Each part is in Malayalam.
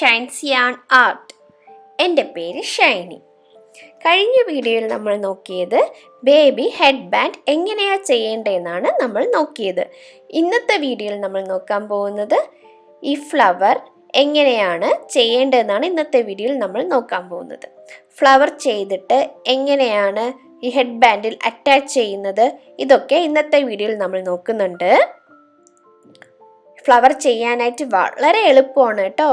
ShynzYarnArt. എൻ്റെ പേര് ഷൈനി. കഴിഞ്ഞ വീഡിയോയിൽ നമ്മൾ നോക്കിയത് ബേബി ഹെഡ് ബാൻഡ് എങ്ങനെയാണ് ചെയ്യേണ്ടതെന്നാണ് നമ്മൾ നോക്കിയത്. ഇന്നത്തെ വീഡിയോയിൽ നമ്മൾ നോക്കാൻ പോകുന്നത് ഈ ഫ്ലവർ എങ്ങനെയാണ് ചെയ്യേണ്ടതെന്നാണ് ഇന്നത്തെ വീഡിയോയിൽ നമ്മൾ നോക്കാൻ പോകുന്നത്. ഫ്ലവർ ചെയ്തിട്ട് എങ്ങനെയാണ് ഈ ഹെഡ് ബാൻഡിൽ അറ്റാച്ച് ചെയ്യുന്നത്, ഇതൊക്കെ ഇന്നത്തെ വീഡിയോയിൽ നമ്മൾ നോക്കുന്നുണ്ട്. ഫ്ലവർ ചെയ്യാനായിട്ട് വളരെ എളുപ്പമാണ് കേട്ടോ.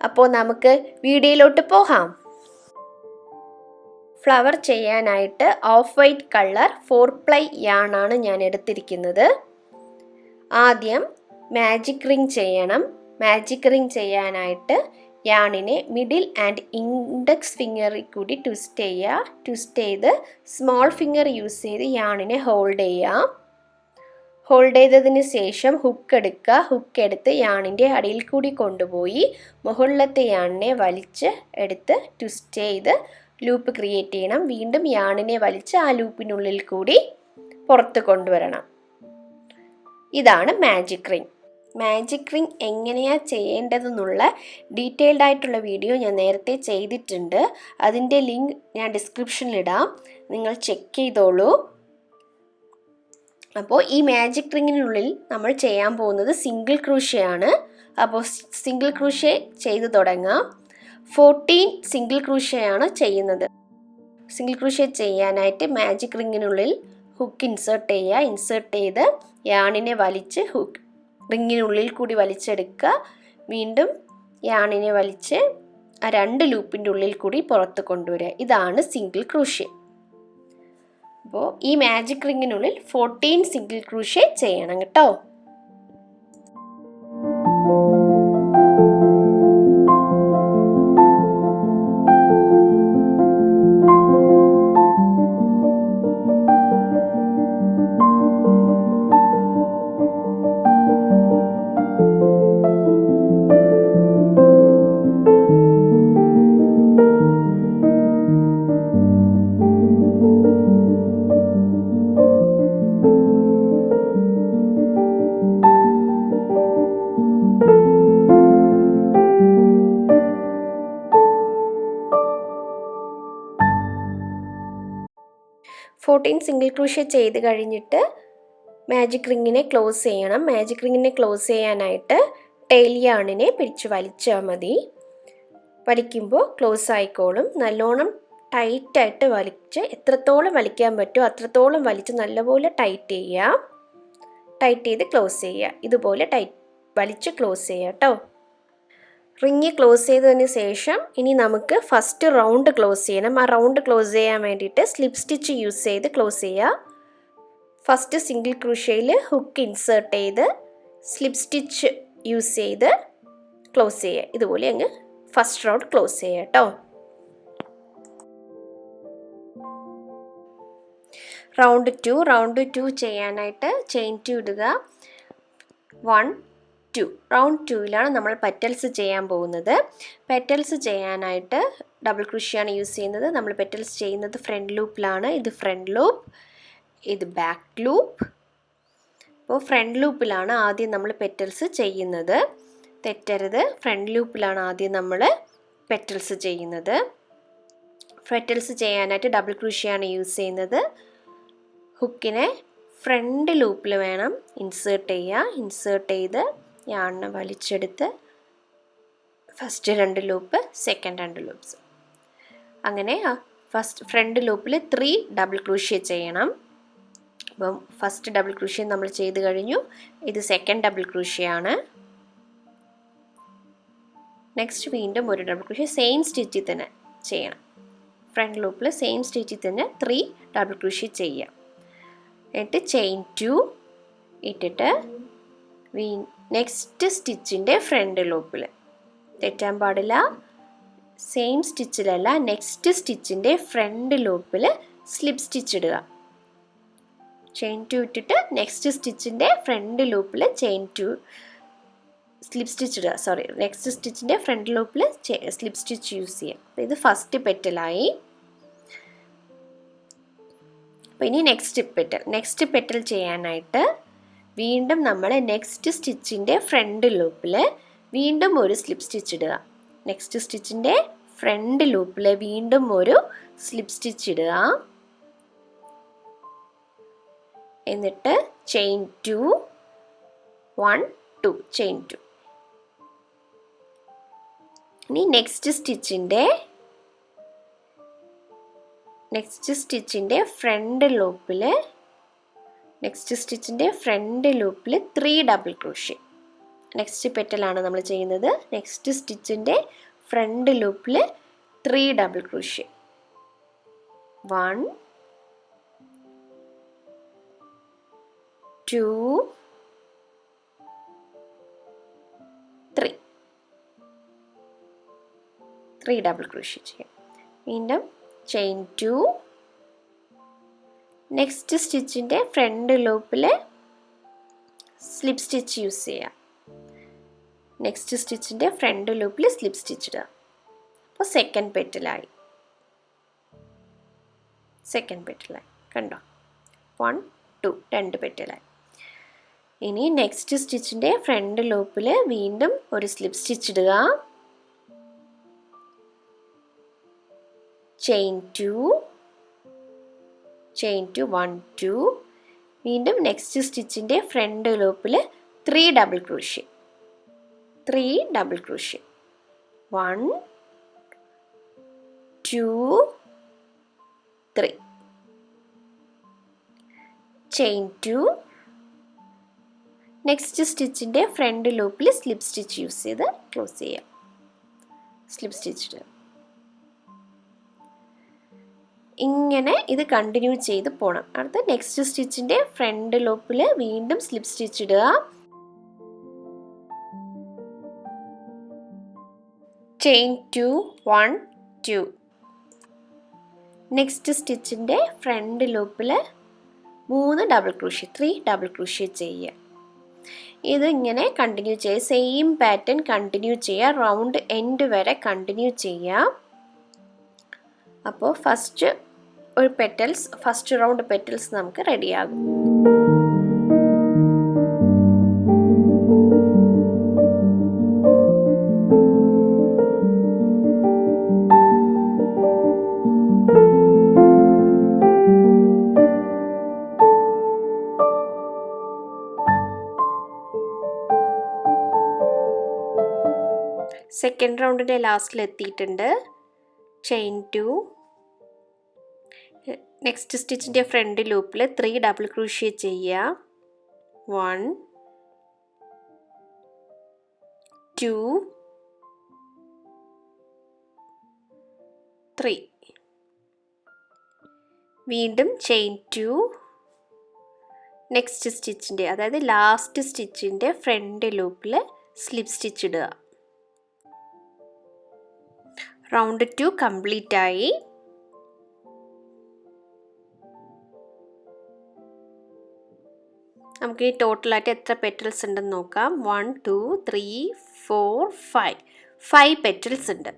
അപ്പോൾ നമുക്ക് വീഡിയോയിലോട്ട് പോകാം. ഫ്ലവർ ചെയ്യാനായിട്ട് ഓഫ് വൈറ്റ് കളർ 4-ply യാണാണ് ഞാൻ എടുത്തിരിക്കുന്നത്. ആദ്യം മാജിക് റിംഗ് ചെയ്യണം. മാജിക് റിംഗ് ചെയ്യാനായിട്ട് യാണിനെ മിഡിൽ ആൻഡ് ഇൻഡെക്സ് ഫിംഗറിൽ കൂടി ട്വിസ്റ്റ് ചെയ്യുക. ട്വിസ്റ്റ് ചെയ്ത് സ്മോൾ ഫിംഗർ യൂസ് ചെയ്ത് യാണിനെ ഹോൾഡ് ചെയ്യുക. ഹോൾഡ് ചെയ്തതിന് ശേഷം ഹുക്ക് എടുക്കുക. ഹുക്ക് എടുത്ത് യാണിൻ്റെ അടിയിൽ കൂടി കൊണ്ടുപോയി മുകളിലത്തെ യാണിനെ വലിച്ച് എടുത്ത് ട്വിസ്റ്റ് ചെയ്ത് ലൂപ്പ് ക്രിയേറ്റ് ചെയ്യണം. വീണ്ടും യാണിനെ വലിച്ച് ആ ലൂപ്പിനുള്ളിൽ കൂടി പുറത്ത് കൊണ്ടുവരണം. ഇതാണ് മാജിക് റിംഗ്. മാജിക് റിംഗ് എങ്ങനെയാണ് ചെയ്യേണ്ടതെന്നുള്ള ഡീറ്റെയിൽഡ് ആയിട്ടുള്ള വീഡിയോ ഞാൻ നേരത്തെ ചെയ്തിട്ടുണ്ട്. അതിൻ്റെ ലിങ്ക് ഞാൻ ഡിസ്ക്രിപ്ഷനിലിടാം, നിങ്ങൾ ചെക്ക് ചെയ്തോളൂ. അപ്പോൾ ഈ മാജിക് റിങ്ങിനുള്ളിൽ നമ്മൾ ചെയ്യാൻ പോകുന്നത് സിംഗിൾ ക്രൂഷ്യ ആണ്. അപ്പോൾ സിംഗിൾ ക്രൂഷ്യ ചെയ്ത് തുടങ്ങാം. 14 സിംഗിൾ ക്രൂഷ്യയാണ് ചെയ്യുന്നത്. സിംഗിൾ ക്രൂഷ്യ ചെയ്യാനായിട്ട് മാജിക് റിങ്ങിനുള്ളിൽ ഹുക്ക് ഇൻസേർട്ട് ചെയ്യുക. ഇൻസേർട്ട് ചെയ്ത് യാണിനെ വലിച്ച് ഹുക്ക് റിങ്ങിനുള്ളിൽ കൂടി വലിച്ചെടുക്കുക. വീണ്ടും യാണിനെ വലിച്ച് ആ 2 ലൂപ്പിൻ്റെ ഉള്ളിൽ കൂടി പുറത്ത് കൊണ്ടുവരിക. ഇതാണ് സിംഗിൾ ക്രൂഷ്യ. അപ്പോൾ ഈ മാജിക് റിങ്ങിനുള്ളിൽ 14 സിംഗിൾ ക്രൂഷ്യ ചെയ്യണം കേട്ടോ. സിംഗിൾ ക്രൂഷ്യ ചെയ്ത് കഴിഞ്ഞിട്ട് മാജിക് റിങ്ങിനെ ക്ലോസ് ചെയ്യണം. മാജിക് റിങ്ങിനെ ക്ലോസ് ചെയ്യാനായിട്ട് ടെയിൽ യാണിനെ പിടിച്ച് വലിച്ചാൽ മതി. വലിക്കുമ്പോൾ ക്ലോസ് ആയിക്കോളും. നല്ലോണം ടൈറ്റായിട്ട് വലിച്ച് എത്രത്തോളം വലിക്കാൻ പറ്റുമോ അത്രത്തോളം വലിച്ച് നല്ലപോലെ ടൈറ്റ് ചെയ്യുക. ടൈറ്റ് ചെയ്ത് ക്ലോസ് ചെയ്യുക. ഇതുപോലെ വലിച്ച് ക്ലോസ് ചെയ്യുക കേട്ടോ. റിങ് ക്ലോസ് ചെയ്തതിന് ശേഷം ഇനി നമുക്ക് ഫസ്റ്റ് റൗണ്ട് ക്ലോസ് ചെയ്യണം. ആ റൗണ്ട് ക്ലോസ് ചെയ്യാൻ വേണ്ടിയിട്ട് സ്ലിപ്പ് സ്റ്റിച്ച് യൂസ് ചെയ്ത് ക്ലോസ് ചെയ്യുക. ഫസ്റ്റ് സിംഗിൾ ക്രൂഷ്യയിൽ ഹുക്ക് ഇൻസേർട്ട് ചെയ്ത് സ്ലിപ്പ് സ്റ്റിച്ച് യൂസ് ചെയ്ത് ക്ലോസ് ചെയ്യുക. ഇതുപോലെ അങ്ങ് ഫസ്റ്റ് റൗണ്ട് ക്ലോസ് ചെയ്യുക കേട്ടോ. റൗണ്ട് 2 ചെയ്യാനായിട്ട് ചെയിൻ 2 ഇടുക. 1 2 റൗണ്ട് 2ലാണ് നമ്മൾ പെറ്റൽസ് ചെയ്യാൻ പോകുന്നത്. പെറ്റൽസ് ചെയ്യാനായിട്ട് ഡബിൾ ക്രൂഷ്യയാണ് യൂസ് ചെയ്യുന്നത്. നമ്മൾ പെറ്റൽസ് ചെയ്യുന്നത് ഫ്രണ്ട് ലൂപ്പിലാണ്. ഇത് ഫ്രണ്ട് ലൂപ്പ്, ഇത് ബാക്ക് ലൂപ്പ്. അപ്പോൾ ഫ്രണ്ട് ലൂപ്പിലാണ് ആദ്യം നമ്മൾ പെറ്റൽസ് ചെയ്യുന്നത്. തെറ്റരുത്, ഫ്രണ്ട് ലൂപ്പിലാണ് ആദ്യം നമ്മൾ പെറ്റൽസ് ചെയ്യുന്നത്. പെറ്റൽസ് ചെയ്യാനായിട്ട് ഡബിൾ ക്രൂഷ്യയാണ് യൂസ് ചെയ്യുന്നത്. ഹുക്കിനെ ഫ്രണ്ട് ലൂപ്പിൽ വേണം ഇൻസേർട്ട് ചെയ്യുക. ഇൻസേർട്ട് ചെയ്ത് യാണിനെ വലിച്ചെടുത്ത് ഫസ്റ്റ് 2 ലൂപ്പ്, സെക്കൻഡ് 2 ലൂപ്പ്സ്. അങ്ങനെ ഫസ്റ്റ് ഫ്രണ്ട് ലൂപ്പിൽ 3 ഡബിൾ ക്രൂഷ്യ ചെയ്യണം. അപ്പം ഫസ്റ്റ് ഡബിൾ ക്രൂഷ്യ നമ്മൾ ചെയ്ത് കഴിഞ്ഞു. ഇത് സെക്കൻഡ് ഡബിൾ ക്രൂഷ്യ ആണ്. നെക്സ്റ്റ് വീണ്ടും ഒരു ഡബിൾ ക്രൂഷ്യ സെയിം സ്റ്റിച്ചിൽ തന്നെ ചെയ്യണം. ഫ്രണ്ട് ലൂപ്പിൽ സെയിം സ്റ്റിച്ചിൽ തന്നെ 3 ഡബിൾ ക്രൂഷ്യ ചെയ്യാം. എന്നിട്ട് ചെയിൻ 2 ഇട്ടിട്ട് നെക്സ്റ്റ് സ്റ്റിച്ചിൻ്റെ ഫ്രണ്ട് ലൂപ്പിൽ തെറ്റാൻ പാടില്ല. സെയിം സ്റ്റിച്ചിലല്ല, നെക്സ്റ്റ് സ്റ്റിച്ചിൻ്റെ ഫ്രണ്ട് ലൂപ്പിൽ സ്ലിപ്പ് സ്റ്റിച്ച് ഇടുക. ചെയിൻ 2 ഇട്ടിട്ട് നെക്സ്റ്റ് സ്റ്റിച്ചിൻ്റെ ഫ്രണ്ട് ലൂപ്പിൽ ചെയിൻ 2 സ്ലിപ്പ് സ്റ്റിച്ച് ഇടുക. നെക്സ്റ്റ് സ്റ്റിച്ചിൻ്റെ ഫ്രണ്ട് ലൂപ്പിൽ സ്ലിപ്പ് സ്റ്റിച്ച് യൂസ് ചെയ്യുക. അപ്പോൾ ഇത് ഫസ്റ്റ് പെറ്റലായി. അപ്പോൾ ഇനി നെക്സ്റ്റ് പെറ്റൽ ചെയ്യാനായിട്ട് വീണ്ടും നമ്മൾ നെക്സ്റ്റ് സ്റ്റിച്ചിൻ്റെ ഫ്രണ്ട് ലൂപ്പിൽ വീണ്ടും ഒരു സ്ലിപ്പ് സ്റ്റിച്ച് ഇടുക. നെക്സ്റ്റ് സ്റ്റിച്ചിൻ്റെ ഫ്രണ്ട് ലൂപ്പിൽ വീണ്ടും ഒരു സ്ലിപ്പ് സ്റ്റിച്ച് ഇടുക. എന്നിട്ട് ചെയിൻ 2 1 2 ചെയിൻ 2. ഇനി നെക്സ്റ്റ് സ്റ്റിച്ചിൻ്റെ ഫ്രണ്ട് ലൂപ്പിൽ 3 ഡബിൾ ക്രോഷ്യ. നെക്സ്റ്റ് പെറ്റലാണ് നമ്മൾ ചെയ്യുന്നത്. നെക്സ്റ്റ് സ്റ്റിച്ചിൻ്റെ ഫ്രണ്ട് ലൂപ്പിൽ 3 ഡബിൾ ക്രോഷ്യ. 1 2 3 ഡബിൾ ക്രോഷ്യ ചെയ്യാം. വീണ്ടും ചെയിൻ 2. നെക്സ്റ്റ് സ്റ്റിച്ചിൻ്റെ ഫ്രണ്ട് ലൂപ്പിൽ സ്ലിപ്പ് സ്റ്റിച്ച് യൂസ് ചെയ്യാം. നെക്സ്റ്റ് സ്റ്റിച്ചിൻ്റെ ഫ്രണ്ട് ലൂപ്പിൽ സ്ലിപ്പ് സ്റ്റിച്ച് ഇടുക. അപ്പോൾ സെക്കൻഡ് പെറ്റലായി. കണ്ടോ? 1 2 2 പെറ്റലായി. ഇനി നെക്സ്റ്റ് സ്റ്റിച്ചിൻ്റെ ഫ്രണ്ട് ലൂപ്പിൽ വീണ്ടും ഒരു സ്ലിപ്പ് സ്റ്റിച്ച് ഇടുക. ചെയിൻ 2 1 2. വീണ്ടും നെക്സ്റ്റ് സ്റ്റിച്ചിൻ്റെ ഫ്രണ്ട് ലൂപ്പിൽ 3 ഡബിൾ ക്രോഷ്യ. 1 2 3. ചെയിൻ 2. നെക്സ്റ്റ് സ്റ്റിച്ചിൻ്റെ ഫ്രണ്ട് ലൂപ്പിൽ സ്ലിപ്പ് സ്റ്റിച്ച് യൂസ് ചെയ്ത് ക്ലോസ് ചെയ്യാം. സ്ലിപ്പ് സ്റ്റിച്ച് ഇടുക. ഇങ്ങനെ ഇത് കണ്ടിന്യൂ ചെയ്ത് പോകണം. അടുത്ത നെക്സ്റ്റ് സ്റ്റിച്ചിൻ്റെ ഫ്രണ്ട് ലൂപ്പിൽ വീണ്ടും സ്ലിപ്പ് സ്റ്റിച്ച് ഇടുക. ചെയിൻ 2 1 2. നെക്സ്റ്റ് സ്റ്റിച്ചിൻ്റെ ഫ്രണ്ട് ലൂപ്പിൽ 3 ഡബിൾ ക്രോഷ്യ 3 ഡബിൾ ക്രോഷ്യ ചെയ്യുക. ഇത് ഇങ്ങനെ കണ്ടിന്യൂ ചെയ്യുക. സെയിം പാറ്റേൺ കണ്ടിന്യൂ ചെയ്യുക. റൗണ്ട് എൻഡ് വരെ കണ്ടിന്യൂ ചെയ്യുക. അപ്പോൾ ഫസ്റ്റ് റൗണ്ട് പെറ്റൽസ് നമുക്ക് റെഡിയാകും. സെക്കൻഡ് റൗണ്ടിൻ്റെ ലാസ്റ്റിൽ എത്തിയിട്ടുണ്ട്. ചെയിൻ 2. നെക്സ്റ്റ് സ്റ്റിച്ചിൻ്റെ ഫ്രണ്ട് ലൂപ്പിൽ 3 ഡബിൾ ക്രോഷ്യ ചെയ്യുക. 1 2 3. വീണ്ടും ചെയിൻ 2. നെക്സ്റ്റ് സ്റ്റിച്ചിൻ്റെ അതായത് ലാസ്റ്റ് സ്റ്റിച്ചിൻ്റെ ഫ്രണ്ട് ലൂപ്പിൽ സ്ലിപ്പ് സ്റ്റിച്ച് ഇടുക. റൗണ്ട് 2 കംപ്ലീറ്റ് ആയി. നമുക്ക് ഈ ടോട്ടലായിട്ട് എത്ര പെറ്റൽസ് ഉണ്ടെന്ന് നോക്കാം. 1 2 3 4 5 പെറ്റൽസ് ഉണ്ട്.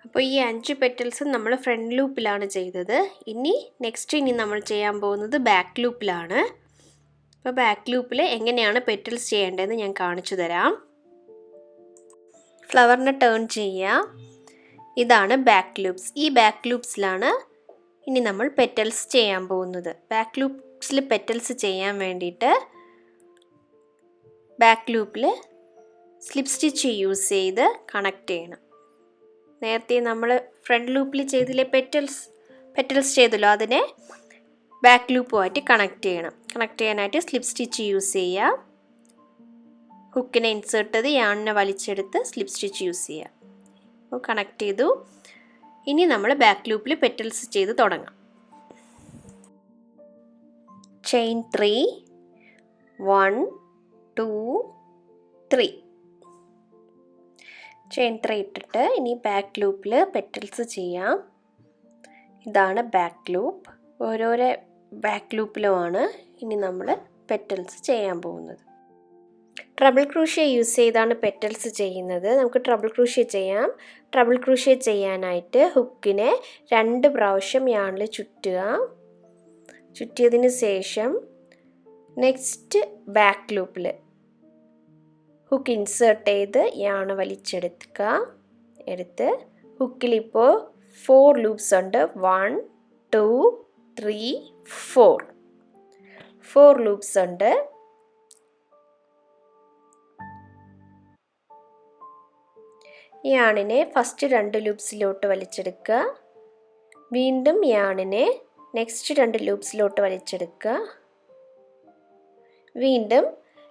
അപ്പോൾ ഈ 5 പെറ്റൽസ് നമ്മൾ ഫ്രണ്ട് ലൂപ്പിലാണ് ചെയ്തത്. ഇനി നമ്മൾ ചെയ്യാൻ പോകുന്നത് ബാക്ക് ലൂപ്പിലാണ്. അപ്പോൾ ബാക്ക് ലൂപ്പിൽ എങ്ങനെയാണ് പെറ്റൽസ് ചെയ്യേണ്ടതെന്ന് ഞാൻ കാണിച്ചു തരാം. ഫ്ലവറിനെ ടേൺ ചെയ്യുക. ഇതാണ് ബാക്ക് ലൂപ്സ്. ഈ ബാക്ക് ലൂപ്സിലാണ് ഇനി നമ്മൾ പെറ്റൽസ് ചെയ്യാൻ പോകുന്നത്. ബാക്ക് ലൂപ്സിൽ പെറ്റൽസ് ചെയ്യാൻ വേണ്ടിയിട്ട് ബാക്ക് ലൂപ്പിൽ സ്ലിപ്പ് സ്റ്റിച്ച് യൂസ് ചെയ്ത് കണക്ട് ചെയ്യണം. നേരത്തെ നമ്മൾ ഫ്രണ്ട് ലൂപ്പിൽ ചെയ്തില്ലേ പെറ്റൽസ് ചെയ്തല്ലോ, അതിനെ ബാക്ക് ലൂപ്പുമായിട്ട് കണക്ട് ചെയ്യണം. കണക്ട് ചെയ്യാനായിട്ട് സ്ലിപ്പ് സ്റ്റിച്ച് യൂസ് ചെയ്യുക. ഹുക്കിനെ ഇൻസേർട്ട് ചെയ്ത് യാണിനെ വലിച്ചെടുത്ത് സ്ലിപ്പ് സ്റ്റിച്ച് യൂസ് ചെയ്യുക. അപ്പോൾ കണക്ട് ചെയ്തു. ഇനി നമ്മൾ ബാക്ക് ലൂപ്പിൽ പെറ്റൽസ് ചെയ്ത് തുടങ്ങാം. ചെയിൻ 3 1 2 3. ചെയിൻ 3 ഇട്ടിട്ട് ഇനി ബാക്ക് ലൂപ്പിൽ പെറ്റൽസ് ചെയ്യാം. ഇതാണ് ബാക്ക് ലൂപ്പ്. ഓരോരോ ബാക്ക് ലൂപ്പിലുമാണ് ഇനി നമ്മൾ പെറ്റൽസ് ചെയ്യാൻ പോകുന്നത്. ട്രബിൾ ക്രോഷ്യ യൂസ് ചെയ്താണ് പെറ്റൽസ് ചെയ്യുന്നത്. നമുക്ക് ട്രബിൾ ക്രോഷ്യ ചെയ്യാം. ട്രബിൾ ക്രോഷ്യ ചെയ്യാനായിട്ട് ഹുക്കിനെ 2 പ്രാവശ്യം യാണിൽ ചുറ്റുക. ചുറ്റിയതിന് ശേഷം നെക്സ്റ്റ് ബാക്ക് ലൂപ്പിൽ ഹുക്ക് ഇൻസേർട്ട് ചെയ്ത് യാൺ വലിച്ചെടുക്കുക. എടുത്ത് ഹുക്കിൽ ഇപ്പോൾ 4 ലൂപ്സ് ഉണ്ട്. 1 2 3 4 ലൂപ്സ് ഉണ്ട്. യാണിനെ ഫസ്റ്റ് 2 ലൂപ്സിലോട്ട് വലിച്ചെടുക്കുക. വീണ്ടും യാണിനെ നെക്സ്റ്റ് 2 ലൂപ്സിലോട്ട് വലിച്ചെടുക്കുക. വീണ്ടും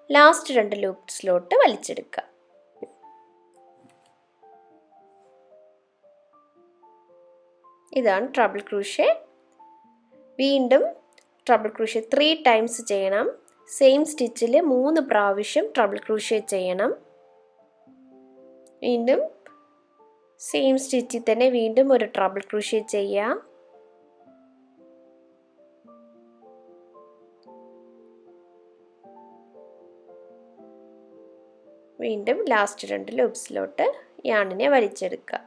ലാസ്റ്റ് 2 ലൂപ്സിലോട്ട് വലിച്ചെടുക്കുക. ഇതാണ് ട്രബിൾ ക്രൂഷേ. വീണ്ടും ട്രബിൾ ക്രൂഷേ 3 ടൈംസ് ചെയ്യണം. സെയിം സ്റ്റിച്ചിൽ 3 പ്രാവശ്യം ട്രബിൾ ക്രൂഷേ ചെയ്യണം. വീണ്ടും സെയിം സ്റ്റിച്ചിൽ തന്നെ വീണ്ടും ഒരു ട്രബിൾ ക്രൂഷേ ചെയ്യാം. വീണ്ടും ലാസ്റ്റ് 2 ലൂപ്സിലോട്ട് യാണിനെ വലിച്ചെടുക്കുക.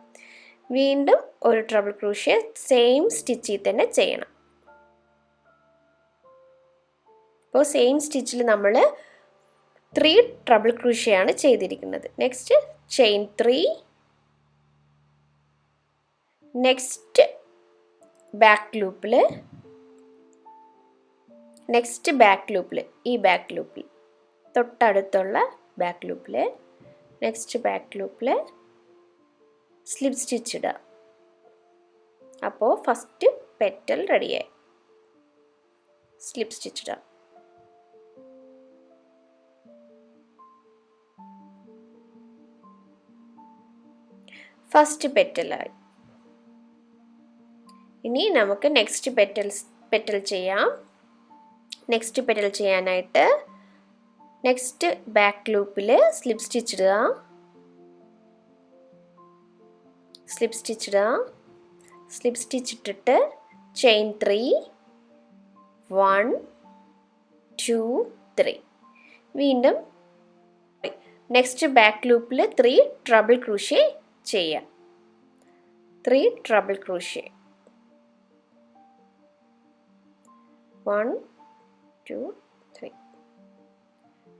വീണ്ടും ഒരു ട്രബിൾ ക്രൂഷേ സെയിം സ്റ്റിച്ചിൽ തന്നെ ചെയ്യണം. ഇപ്പോൾ സെയിം സ്റ്റിച്ചിൽ നമ്മൾ 3 ട്രബിൾ ക്രൂഷേ ആണ് ചെയ്തിരിക്കുന്നത്. നെക്സ്റ്റ് ചെയിൻ 3, നെക്സ്റ്റ് ബാക്ക് ലൂപ്പിൽ, നെക്സ്റ്റ് ബാക്ക് ലൂപ്പിൽ, ഈ ബാക്ക് ലൂപ്പിൽ തൊട്ടടുത്തുള്ള ബാക്ക് ലൂപ്പിൽ, നെക്സ്റ്റ് ബാക്ക് ലൂപ്പിൽ സ്ലിപ്പ് സ്റ്റിച്ച് ഇടുക. അപ്പോൾ ഫസ്റ്റ് പെറ്റൽ റെഡിയായി. സ്ലിപ്പ് സ്റ്റിച്ച് ഇടുക. ഫസ്റ്റ് പെറ്റലായി. ഇനി നമുക്ക് നെക്സ്റ്റ് പെറ്റൽ ചെയ്യാം. നെക്സ്റ്റ് പെറ്റൽ ചെയ്യാനായിട്ട് നെക്സ്റ്റ് ബാക്ക് ലൂപ്പിൽ സ്ലിപ്പ് സ്റ്റിച്ച് ഇടുക. സ്ലിപ്പ് സ്റ്റിച്ച് ഇടുക. സ്ലിപ്പ് സ്റ്റിച്ച് ഇട്ടിട്ട് ചെയിൻ 3, 1 2 3. വീണ്ടും നെക്സ്റ്റ് ബാക്ക് ലൂപ്പിൽ 3 ട്രബിൾ ക്രൂഷേ ചെയ്യാം. 3 ട്രബിൾ ക്രൂഷേ. 1 2 3.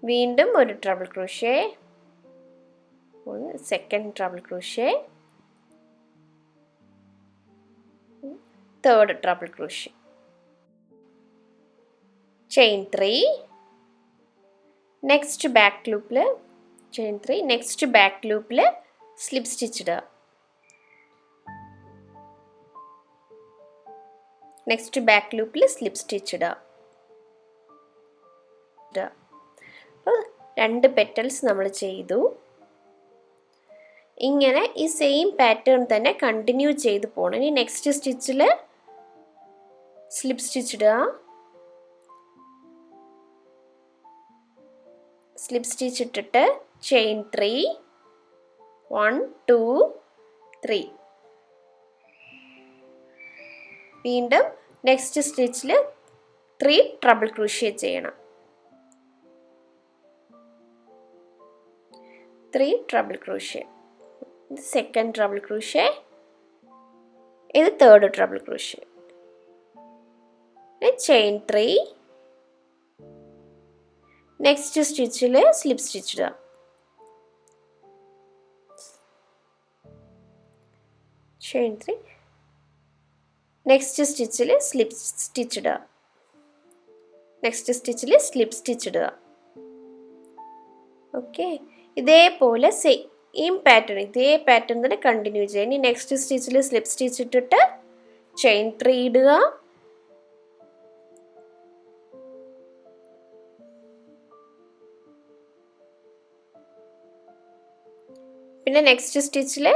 വീണ്ടും ഒരു treble crochet, second treble crochet, third treble crochet. Chain 3, next back ലൂപ്പിൽ ചെയിൻ 3, നെക്സ്റ്റ് ബാക്ക് ലൂപ്പിൽ സ്ലിപ്പ് സ്റ്റിച്ച് ഇടുക. നെക്സ്റ്റ് ബാക്ക് ലൂപ്പിൽ സ്ലിപ്പ് സ്റ്റിച്ച് ഇടുക. അപ്പോൾ 2 പെറ്റൽസ് നമ്മൾ ചെയ്തു. ഇങ്ങനെ ഈ സെയിം പാറ്റേൺ തന്നെ കണ്ടിന്യൂ ചെയ്ത് പോകണം. ഇനി നെക്സ്റ്റ് സ്റ്റിച്ചിൽ സ്ലിപ്പ് സ്റ്റിച്ച് ഇടുക. സ്ലിപ്പ് സ്റ്റിച്ച് ഇട്ടിട്ട് ചെയിൻ 3, 1 2 3. വീണ്ടും നെക്സ്റ്റ് സ്റ്റിച്ചിൽ 3 ട്രബിൾ ക്രൂഷേ ചെയ്യണം. 3 ട്രബിൾ ക്രൂഷേ. ഇത് സെക്കൻഡ് ട്രബിൾ ക്രൂഷേ, ഇത് third treble crochet. Chain 3, next സ്റ്റിച്ചിൽ സ്ലിപ്പ് സ്റ്റിച്ച് ഇടുക. ചെയിൻ 3, നെക്സ്റ്റ് സ്റ്റിച്ചിൽ സ്ലിപ്പ് സ്റ്റിച്ച് ഇടുക. നെക്സ്റ്റ് സ്റ്റിച്ചിൽ സ്ലിപ്പ് സ്റ്റിച്ച് ഇടുക. ഓക്കെ, ഇതേപോലെ സെയിം പാറ്റേൺ, ഇതേ പാറ്റേൺ തന്നെ കണ്ടിന്യൂ ചെയ്യുക. ഇനി നെക്സ്റ്റ് സ്റ്റിച്ചിൽ സ്ലിപ്പ് സ്റ്റിച്ച് ഇട്ടിട്ട് ചെയിൻ 3 ഇടുക. പിന്നെ നെക്സ്റ്റ് സ്റ്റിച്ചിൽ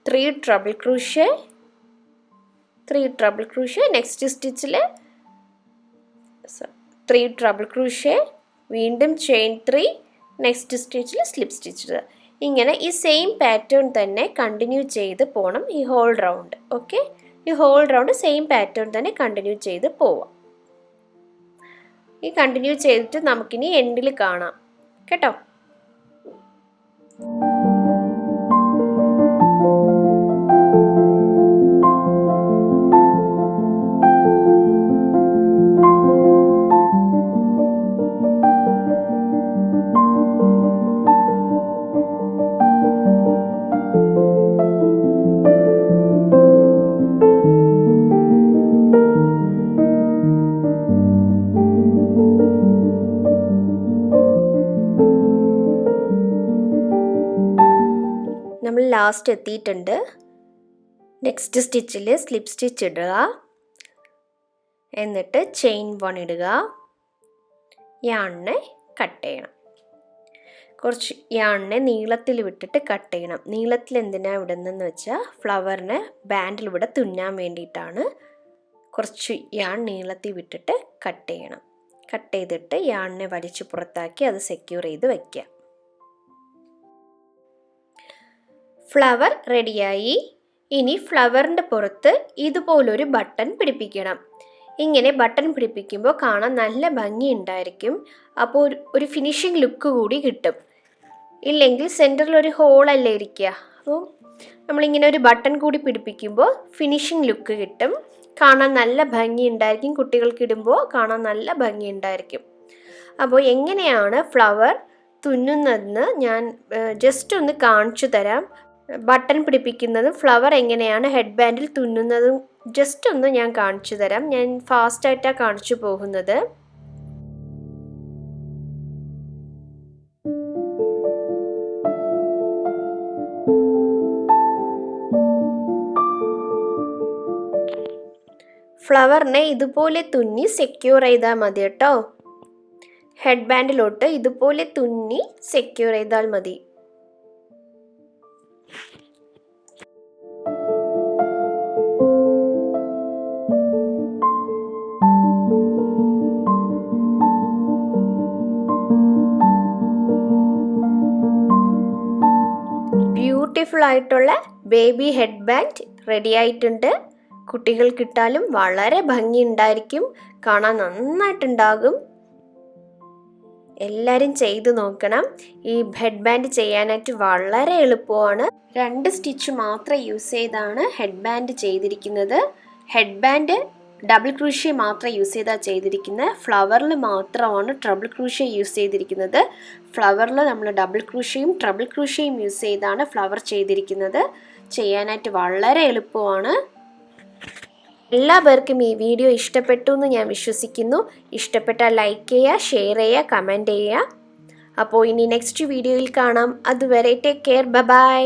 3 treble crochet, 3 treble crochet. Next സ്റ്റിച്ചിൽ 3 ട്രബിൾ ക്രൂഷേ. വീണ്ടും ചെയിൻ 3, നെക്സ്റ്റ് സ്റ്റിച്ചിൽ സ്ലിപ്പ് സ്റ്റിച്ച് ഇടുക. ഇങ്ങനെ ഈ സെയിം പാറ്റേൺ തന്നെ കണ്ടിന്യൂ ചെയ്ത് പോകണം ഈ ഹോൾ റൗണ്ട്. ഓക്കെ, ഈ ഹോൾ റൗണ്ട് സെയിം പാറ്റേൺ തന്നെ കണ്ടിന്യൂ ചെയ്ത് പോവാം. ഈ കണ്ടിന്യൂ ചെയ്തിട്ട് നമുക്കിനി എൻഡിൽ കാണാം കേട്ടോ. ലാസ്റ്റ് എത്തിയിട്ടുണ്ട്. നെക്സ്റ്റ് സ്റ്റിച്ചിൽ സ്ലിപ്പ് സ്റ്റിച്ച് ഇടുക. എന്നിട്ട് ചെയിൻ 1 ഇടുക. യാണിനെ കട്ട് ചെയ്യണം. കുറച്ച് യാണിനെ നീളത്തിൽ വിട്ടിട്ട് കട്ട് ചെയ്യണം. നീളത്തിൽ എന്തിനാണ് വിടുന്നതെന്ന് വെച്ചാൽ ഫ്ലവറിന് ബാൻഡിൽ ഇവിടെ തുന്നാൻ വേണ്ടിയിട്ടാണ്. കുറച്ച് യാൺ നീളത്തിൽ വിട്ടിട്ട് കട്ട് ചെയ്യണം. കട്ട് ചെയ്തിട്ട് യാണിനെ വലിച്ച് പുറത്താക്കി അത് സെക്യൂർ ചെയ്ത് വയ്ക്കുക. ഫ്ലവർ റെഡിയായി. ഇനി ഫ്ലവറിൻ്റെ പുറത്ത് ഇതുപോലൊരു ബട്ടൺ പിടിപ്പിക്കണം. ഇങ്ങനെ ബട്ടൺ പിടിപ്പിക്കുമ്പോൾ കാണാൻ നല്ല ഭംഗിയുണ്ടായിരിക്കും. അപ്പോൾ ഒരു ഫിനിഷിംഗ് ലുക്ക് കൂടി കിട്ടും. ഇല്ലെങ്കിൽ സെൻറ്ററിൽ ഒരു ഹോളല്ലേ ഇരിക്കുക. അപ്പോൾ നമ്മളിങ്ങനെ ഒരു ബട്ടൺ കൂടി പിടിപ്പിക്കുമ്പോൾ ഫിനിഷിംഗ് ലുക്ക് കിട്ടും. കാണാൻ നല്ല ഭംഗിയുണ്ടായിരിക്കും. കുട്ടികൾക്ക് ഇടുമ്പോൾ കാണാൻ നല്ല ഭംഗിയുണ്ടായിരിക്കും. അപ്പോൾ എങ്ങനെയാണ് ഫ്ലവർ തുന്നുന്നതെന്ന് ഞാൻ ജസ്റ്റ് ഒന്ന് കാണിച്ചു തരാം. ബട്ടൺ പിടിപ്പിക്കുന്നതും ഫ്ലവർ എങ്ങനെയാണ് ഹെഡ് ബാൻഡിൽ തുന്നുന്നതും ജസ്റ്റ് ഒന്ന് ഞാൻ കാണിച്ചു തരാം. ഞാൻ ഫാസ്റ്റായിട്ടാണ് കാണിച്ചു പോകുന്നത്. ഫ്ലവറിനെ ഇതുപോലെ തുന്നി സെക്യൂർ ചെയ്താൽ മതി കേട്ടോ. ഹെഡ് ബാൻഡിലോട്ട് ഇതുപോലെ തുന്നി സെക്യൂർ ചെയ്താൽ മതി. ബ്യൂട്ടിഫുൾ ആയിട്ടുള്ള ബേബി ഹെഡ് ബാൻഡ് റെഡി ആയിട്ടുണ്ട്. കുട്ടികൾക്കിട്ടാലും വളരെ ഭംഗിയുണ്ടായിരിക്കും. കാണാൻ നന്നായിട്ടുണ്ടാകും. എല്ലാവരും ചെയ്തു നോക്കണം. ഈ ഹെഡ് ബാൻഡ് ചെയ്യാനായിട്ട് വളരെ എളുപ്പമാണ്. 2 സ്റ്റിച്ച് മാത്രം യൂസ് ചെയ്താണ് ഹെഡ് ബാൻഡ് ചെയ്തിരിക്കുന്നത്. ഹെഡ് ബാൻഡ് ഡബിൾ ക്രൂഷ്യ മാത്രം യൂസ് ചെയ്താണ് ചെയ്തിരിക്കുന്നത്. ഫ്ലവറിൽ മാത്രമാണ് ട്രബിൾ ക്രൂഷ്യ യൂസ് ചെയ്തിരിക്കുന്നത്. ഫ്ലവറിൽ നമ്മൾ ഡബിൾ ക്രൂഷ്യയും ട്രബിൾ ക്രൂഷ്യയും യൂസ് ചെയ്താണ് ഫ്ലവർ ചെയ്തിരിക്കുന്നത്. ചെയ്യാനായിട്ട് വളരെ എളുപ്പമാണ്. എല്ലാ പേർക്കും ഈ വീഡിയോ ഇഷ്ടപ്പെട്ടു എന്ന് ഞാൻ വിശ്വസിക്കുന്നു. ഇഷ്ടപ്പെട്ടാൽ ലൈക്ക് ചെയ്യുക, ഷെയർ ചെയ്യുക, കമൻറ്റ് ചെയ്യുക. അപ്പോൾ ഇനി നെക്സ്റ്റ് വീഡിയോയിൽ കാണാം. അതുവരെ ടേക്ക് കെയർ. ബൈ.